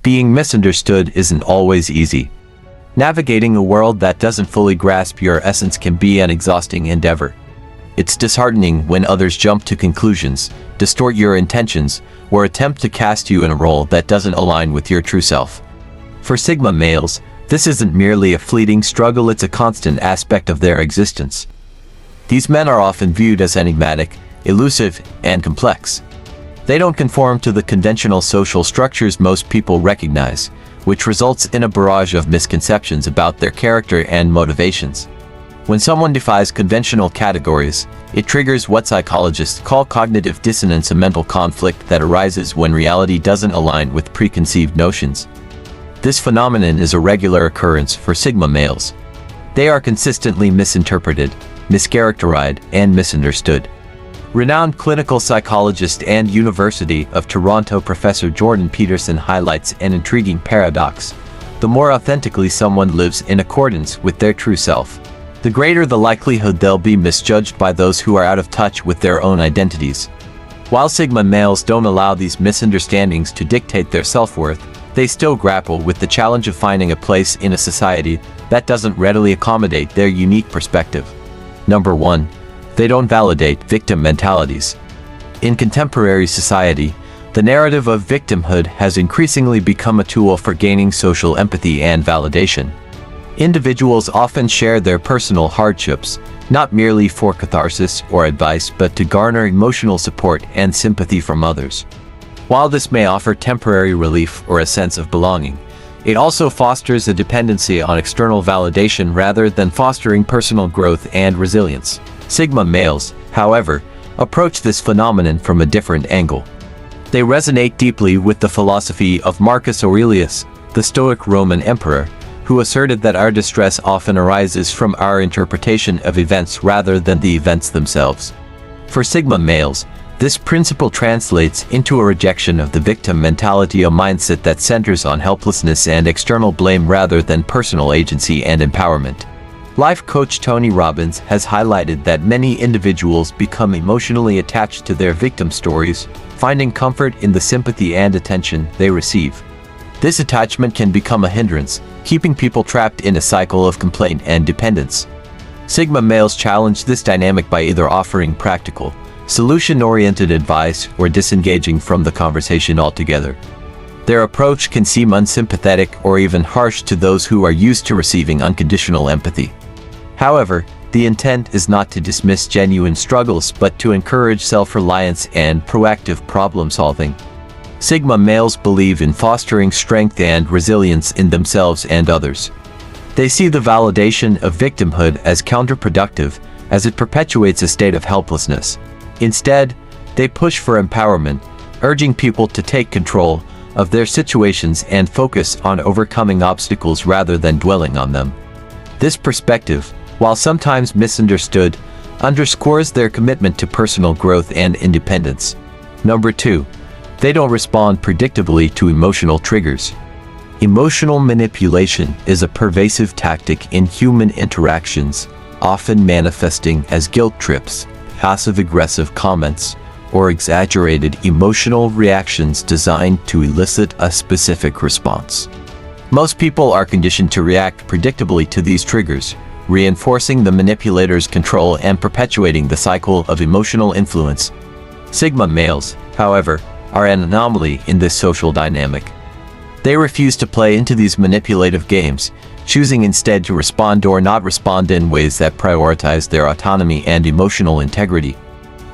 being misunderstood isn't always easy. Navigating a world that doesn't fully grasp your essence can be an exhausting endeavor. It's disheartening when others jump to conclusions, distort your intentions, or attempt to cast you in a role that doesn't align with your true self. For Sigma males, this isn't merely a fleeting struggle, it's a constant aspect of their existence. These men are often viewed as enigmatic, elusive, and complex. They don't conform to the conventional social structures most people recognize, which results in a barrage of misconceptions about their character and motivations. When someone defies conventional categories, it triggers what psychologists call cognitive dissonance, a mental conflict that arises when reality doesn't align with preconceived notions. This phenomenon is a regular occurrence for Sigma males. They are consistently misinterpreted, mischaracterized, and misunderstood. Renowned clinical psychologist and University of Toronto Professor Jordan Peterson highlights an intriguing paradox. The more authentically someone lives in accordance with their true self, the greater the likelihood they'll be misjudged by those who are out of touch with their own identities. While Sigma males don't allow these misunderstandings to dictate their self-worth, they still grapple with the challenge of finding a place in a society that doesn't readily accommodate their unique perspective. Number 1. They don't validate victim mentalities. In contemporary society, the narrative of victimhood has increasingly become a tool for gaining social empathy and validation. Individuals often share their personal hardships, not merely for catharsis or advice, but to garner emotional support and sympathy from others. While this may offer temporary relief or a sense of belonging, it also fosters a dependency on external validation rather than fostering personal growth and resilience. Sigma males, however, approach this phenomenon from a different angle. They resonate deeply with the philosophy of Marcus Aurelius, the Stoic Roman emperor, who asserted that our distress often arises from our interpretation of events rather than the events themselves. For Sigma males, this principle translates into a rejection of the victim mentality, a mindset that centers on helplessness and external blame rather than personal agency and empowerment. Life coach Tony Robbins has highlighted that many individuals become emotionally attached to their victim stories, finding comfort in the sympathy and attention they receive. This attachment can become a hindrance, keeping people trapped in a cycle of complaint and dependence. Sigma males challenge this dynamic by either offering practical, solution-oriented advice or disengaging from the conversation altogether. Their approach can seem unsympathetic or even harsh to those who are used to receiving unconditional empathy. However, the intent is not to dismiss genuine struggles but to encourage self-reliance and proactive problem-solving. Sigma males believe in fostering strength and resilience in themselves and others. They see the validation of victimhood as counterproductive, as it perpetuates a state of helplessness. Instead, they push for empowerment, urging people to take control of their situations and focus on overcoming obstacles rather than dwelling on them. This perspective, while sometimes misunderstood, underscores their commitment to personal growth and independence. Number 2. They don't respond predictably to emotional triggers. Emotional manipulation is a pervasive tactic in human interactions, often manifesting as guilt trips, passive-aggressive comments, or exaggerated emotional reactions designed to elicit a specific response. Most people are conditioned to react predictably to these triggers, reinforcing the manipulator's control and perpetuating the cycle of emotional influence. Sigma males, however, are an anomaly in this social dynamic. They refuse to play into these manipulative games, choosing instead to respond or not respond in ways that prioritize their autonomy and emotional integrity.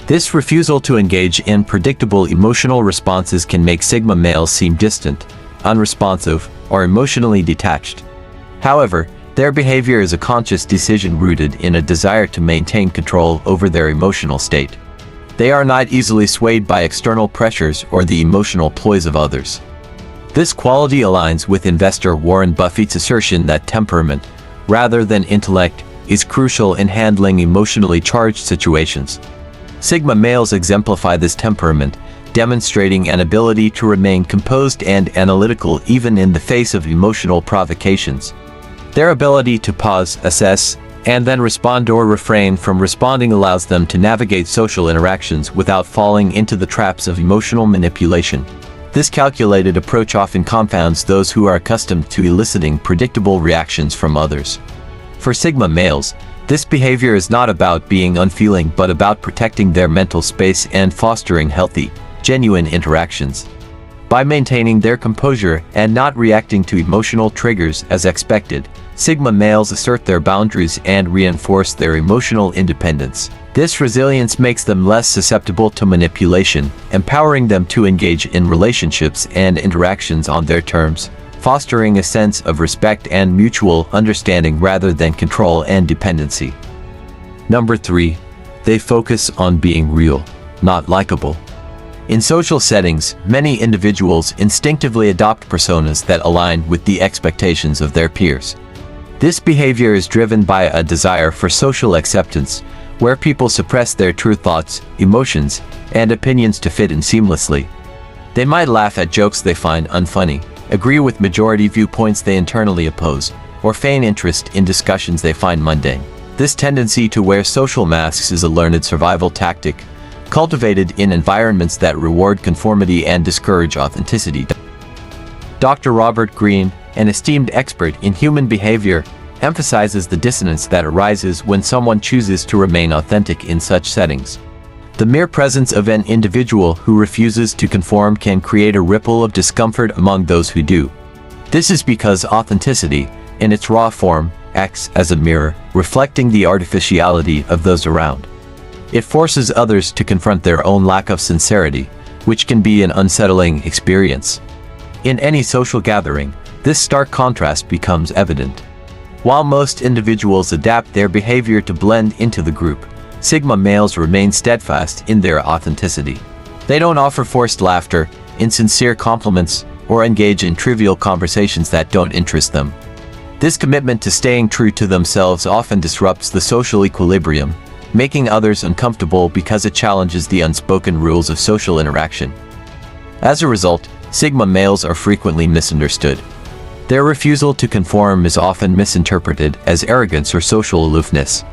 This refusal to engage in predictable emotional responses can make Sigma males seem distant, unresponsive, or emotionally detached. However, their behavior is a conscious decision rooted in a desire to maintain control over their emotional state. They are not easily swayed by external pressures or the emotional ploys of others. This quality aligns with investor Warren Buffett's assertion that temperament, rather than intellect, is crucial in handling emotionally charged situations. Sigma males exemplify this temperament, demonstrating an ability to remain composed and analytical even in the face of emotional provocations. Their ability to pause, assess, and then respond or refrain from responding allows them to navigate social interactions without falling into the traps of emotional manipulation. This calculated approach often confounds those who are accustomed to eliciting predictable reactions from others. For Sigma males, this behavior is not about being unfeeling but about protecting their mental space and fostering healthy, genuine interactions. By maintaining their composure and not reacting to emotional triggers as expected, Sigma males assert their boundaries and reinforce their emotional independence. This resilience makes them less susceptible to manipulation, empowering them to engage in relationships and interactions on their terms, fostering a sense of respect and mutual understanding rather than control and dependency. Number 3. They focus on being real, not likable. In social settings, many individuals instinctively adopt personas that align with the expectations of their peers. This behavior is driven by a desire for social acceptance, where people suppress their true thoughts, emotions, and opinions to fit in seamlessly. They might laugh at jokes they find unfunny, agree with majority viewpoints they internally oppose, or feign interest in discussions they find mundane. This tendency to wear social masks is a learned survival tactic, cultivated in environments that reward conformity and discourage authenticity. Dr. Robert Greene, an esteemed expert in human behavior, emphasizes the dissonance that arises when someone chooses to remain authentic in such settings. The mere presence of an individual who refuses to conform can create a ripple of discomfort among those who do. This is because authenticity, in its raw form, acts as a mirror, reflecting the artificiality of those around. It forces others to confront their own lack of sincerity, which can be an unsettling experience. In any social gathering, this stark contrast becomes evident. While most individuals adapt their behavior to blend into the group, Sigma males remain steadfast in their authenticity. They don't offer forced laughter, insincere compliments, or engage in trivial conversations that don't interest them. This commitment to staying true to themselves often disrupts the social equilibrium, making others uncomfortable because it challenges the unspoken rules of social interaction. As a result, Sigma males are frequently misunderstood. Their refusal to conform is often misinterpreted as arrogance or social aloofness.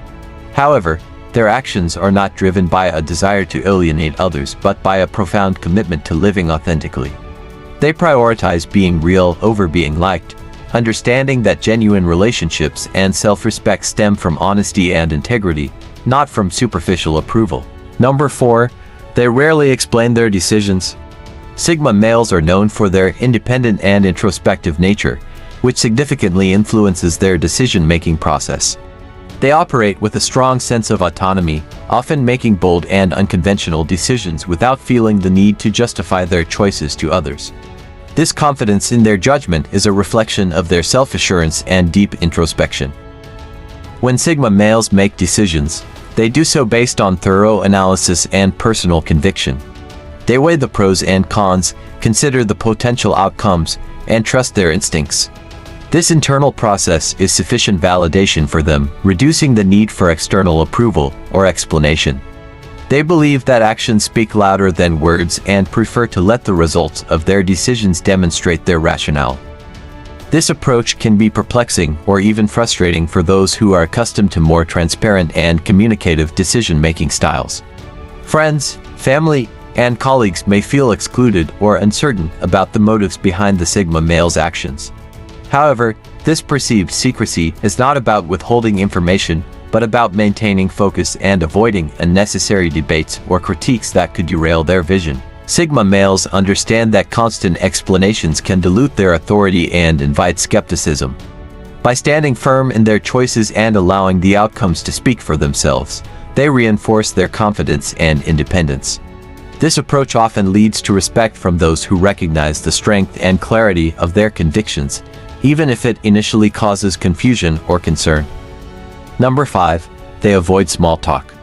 However, their actions are not driven by a desire to alienate others but by a profound commitment to living authentically. They prioritize being real over being liked, understanding that genuine relationships and self-respect stem from honesty and integrity, not from superficial approval. Number 4. They rarely explain their decisions. Sigma males are known for their independent and introspective nature, which significantly influences their decision-making process. They operate with a strong sense of autonomy, often making bold and unconventional decisions without feeling the need to justify their choices to others. This confidence in their judgment is a reflection of their self-assurance and deep introspection. When Sigma males make decisions, they do so based on thorough analysis and personal conviction. They weigh the pros and cons, consider the potential outcomes, and trust their instincts. This internal process is sufficient validation for them, reducing the need for external approval or explanation. They believe that actions speak louder than words and prefer to let the results of their decisions demonstrate their rationale. This approach can be perplexing or even frustrating for those who are accustomed to more transparent and communicative decision-making styles. Friends, family, and colleagues may feel excluded or uncertain about the motives behind the Sigma male's actions. However, this perceived secrecy is not about withholding information, but about maintaining focus and avoiding unnecessary debates or critiques that could derail their vision. Sigma males understand that constant explanations can dilute their authority and invite skepticism. By standing firm in their choices and allowing the outcomes to speak for themselves, they reinforce their confidence and independence. This approach often leads to respect from those who recognize the strength and clarity of their convictions, even if it initially causes confusion or concern. Number 5. They avoid small talk.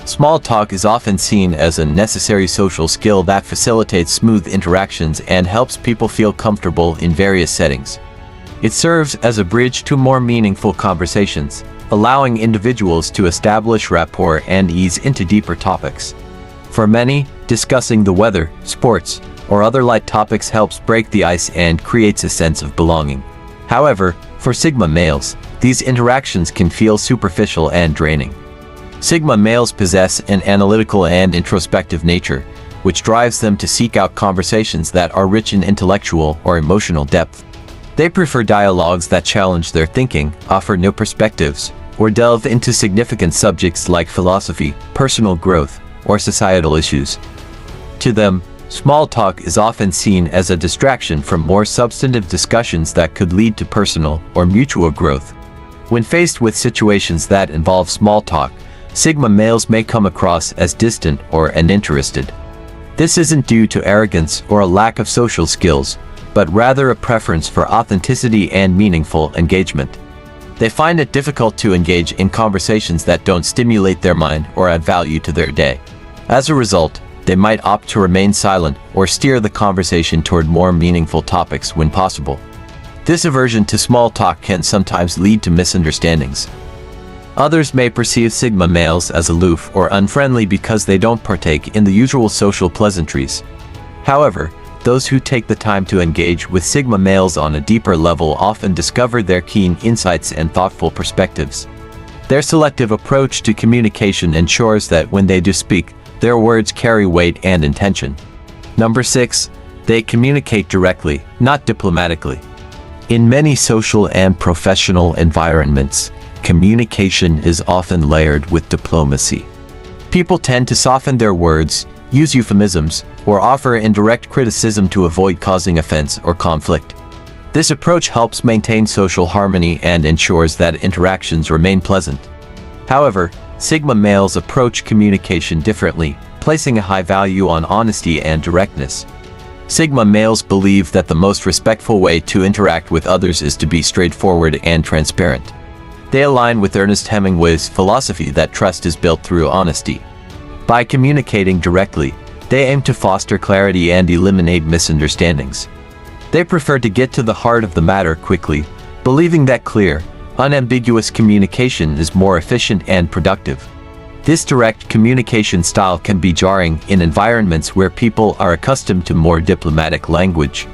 Small talk is often seen as a necessary social skill that facilitates smooth interactions and helps people feel comfortable in various settings. It serves as a bridge to more meaningful conversations, allowing individuals to establish rapport and ease into deeper topics. For many, discussing the weather, sports, or other light topics helps break the ice and creates a sense of belonging. However, for Sigma males, these interactions can feel superficial and draining. Sigma males possess an analytical and introspective nature, which drives them to seek out conversations that are rich in intellectual or emotional depth. They prefer dialogues that challenge their thinking, offer new perspectives, or delve into significant subjects like philosophy, personal growth, or societal issues. To them, small talk is often seen as a distraction from more substantive discussions that could lead to personal or mutual growth. When faced with situations that involve small talk, Sigma males may come across as distant or uninterested. This isn't due to arrogance or a lack of social skills, but rather a preference for authenticity and meaningful engagement. They find it difficult to engage in conversations that don't stimulate their mind or add value to their day. As a result, they might opt to remain silent or steer the conversation toward more meaningful topics when possible. This aversion to small talk can sometimes lead to misunderstandings. Others may perceive Sigma males as aloof or unfriendly because they don't partake in the usual social pleasantries. However, those who take the time to engage with Sigma males on a deeper level often discover their keen insights and thoughtful perspectives. Their selective approach to communication ensures that when they do speak, their words carry weight and intention. Number 6. They communicate directly, not diplomatically. In many social and professional environments, communication is often layered with diplomacy. People tend to soften their words, use euphemisms, or offer indirect criticism to avoid causing offense or conflict. This approach helps maintain social harmony and ensures that interactions remain pleasant. However, Sigma males approach communication differently, placing a high value on honesty and directness. Sigma males believe that the most respectful way to interact with others is to be straightforward and transparent. They align with Ernest Hemingway's philosophy that trust is built through honesty. By communicating directly, they aim to foster clarity and eliminate misunderstandings. They prefer to get to the heart of the matter quickly, believing that clear, unambiguous communication is more efficient and productive. This direct communication style can be jarring in environments where people are accustomed to more diplomatic language.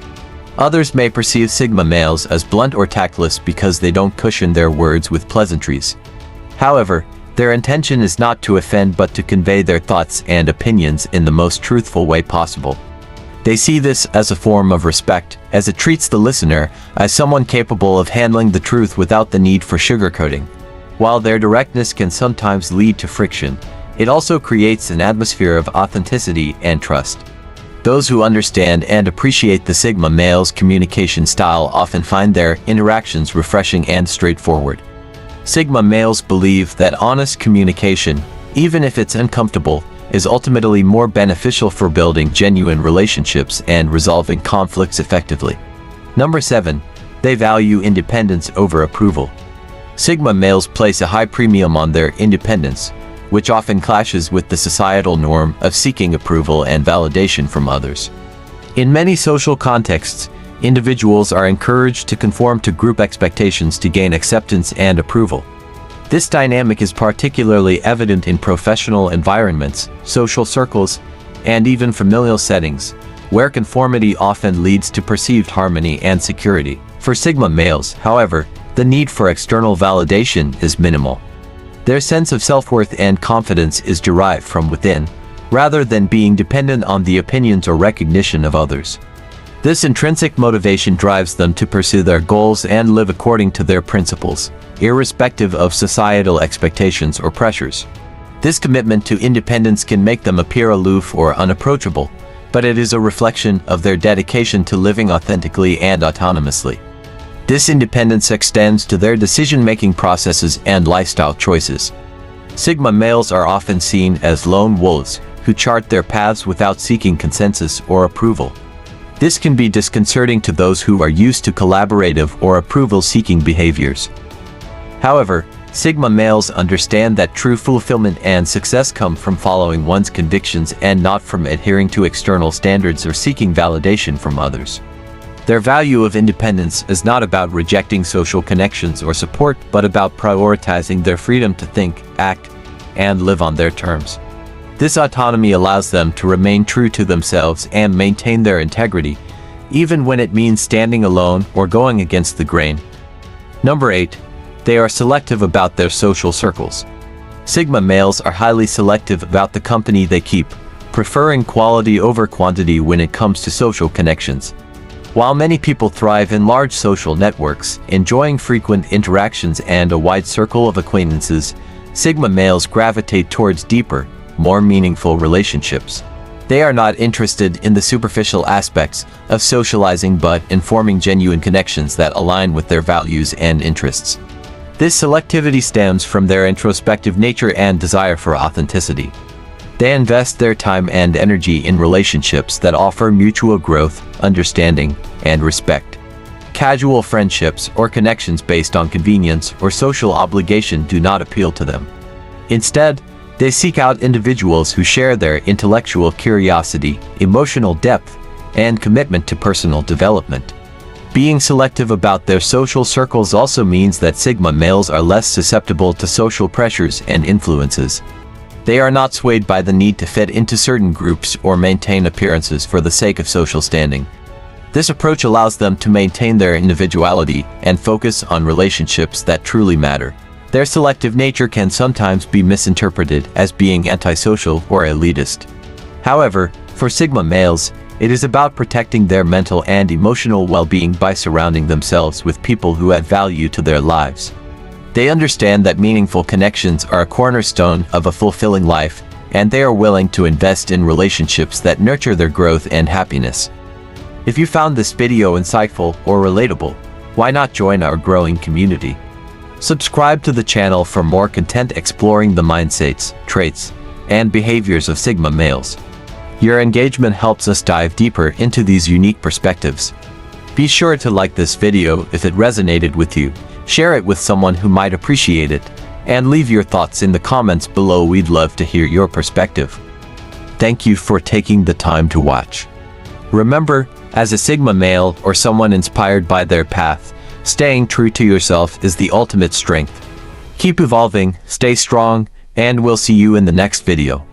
Others may perceive Sigma males as blunt or tactless because they don't cushion their words with pleasantries. However, their intention is not to offend but to convey their thoughts and opinions in the most truthful way possible. They see this as a form of respect, as it treats the listener as someone capable of handling the truth without the need for sugarcoating. While their directness can sometimes lead to friction, it also creates an atmosphere of authenticity and trust. Those who understand and appreciate the Sigma male's communication style often find their interactions refreshing and straightforward. Sigma males believe that honest communication, even if it's uncomfortable, is ultimately more beneficial for building genuine relationships and resolving conflicts effectively. Number 7. They value independence over approval. Sigma males place a high premium on their independence, which often clashes with the societal norm of seeking approval and validation from others. In many social contexts, individuals are encouraged to conform to group expectations to gain acceptance and approval. This dynamic is particularly evident in professional environments, social circles, and even familial settings, where conformity often leads to perceived harmony and security. For Sigma males, however, the need for external validation is minimal. Their sense of self-worth and confidence is derived from within, rather than being dependent on the opinions or recognition of others. This intrinsic motivation drives them to pursue their goals and live according to their principles, irrespective of societal expectations or pressures. This commitment to independence can make them appear aloof or unapproachable, but it is a reflection of their dedication to living authentically and autonomously. This independence extends to their decision-making processes and lifestyle choices. Sigma males are often seen as lone wolves who chart their paths without seeking consensus or approval. This can be disconcerting to those who are used to collaborative or approval-seeking behaviors. However, Sigma males understand that true fulfillment and success come from following one's convictions and not from adhering to external standards or seeking validation from others. Their value of independence is not about rejecting social connections or support, but about prioritizing their freedom to think, act, and live on their terms. This autonomy allows them to remain true to themselves and maintain their integrity, even when it means standing alone or going against the grain. Number 8. They are selective about their social circles. Sigma males are highly selective about the company they keep, preferring quality over quantity when it comes to social connections. While many people thrive in large social networks, enjoying frequent interactions and a wide circle of acquaintances, Sigma males gravitate towards deeper, more meaningful relationships. They are not interested in the superficial aspects of socializing but in forming genuine connections that align with their values and interests. This selectivity stems from their introspective nature and desire for authenticity. They invest their time and energy in relationships that offer mutual growth, understanding, and respect. Casual friendships or connections based on convenience or social obligation do not appeal to them. Instead, they seek out individuals who share their intellectual curiosity, emotional depth, and commitment to personal development. Being selective about their social circles also means that Sigma males are less susceptible to social pressures and influences. They are not swayed by the need to fit into certain groups or maintain appearances for the sake of social standing. This approach allows them to maintain their individuality and focus on relationships that truly matter. Their selective nature can sometimes be misinterpreted as being antisocial or elitist. However, for Sigma males, it is about protecting their mental and emotional well-being by surrounding themselves with people who add value to their lives. They understand that meaningful connections are a cornerstone of a fulfilling life, and they are willing to invest in relationships that nurture their growth and happiness. If you found this video insightful or relatable, why not join our growing community? Subscribe to the channel for more content exploring the mindsets, traits, and behaviors of Sigma males. Your engagement helps us dive deeper into these unique perspectives. Be sure to like this video if it resonated with you, share it with someone who might appreciate it, and leave your thoughts in the comments below. We'd love to hear your perspective. Thank you for taking the time to watch. Remember, as a Sigma male or someone inspired by their path, staying true to yourself is the ultimate strength. Keep evolving, stay strong, and we'll see you in the next video.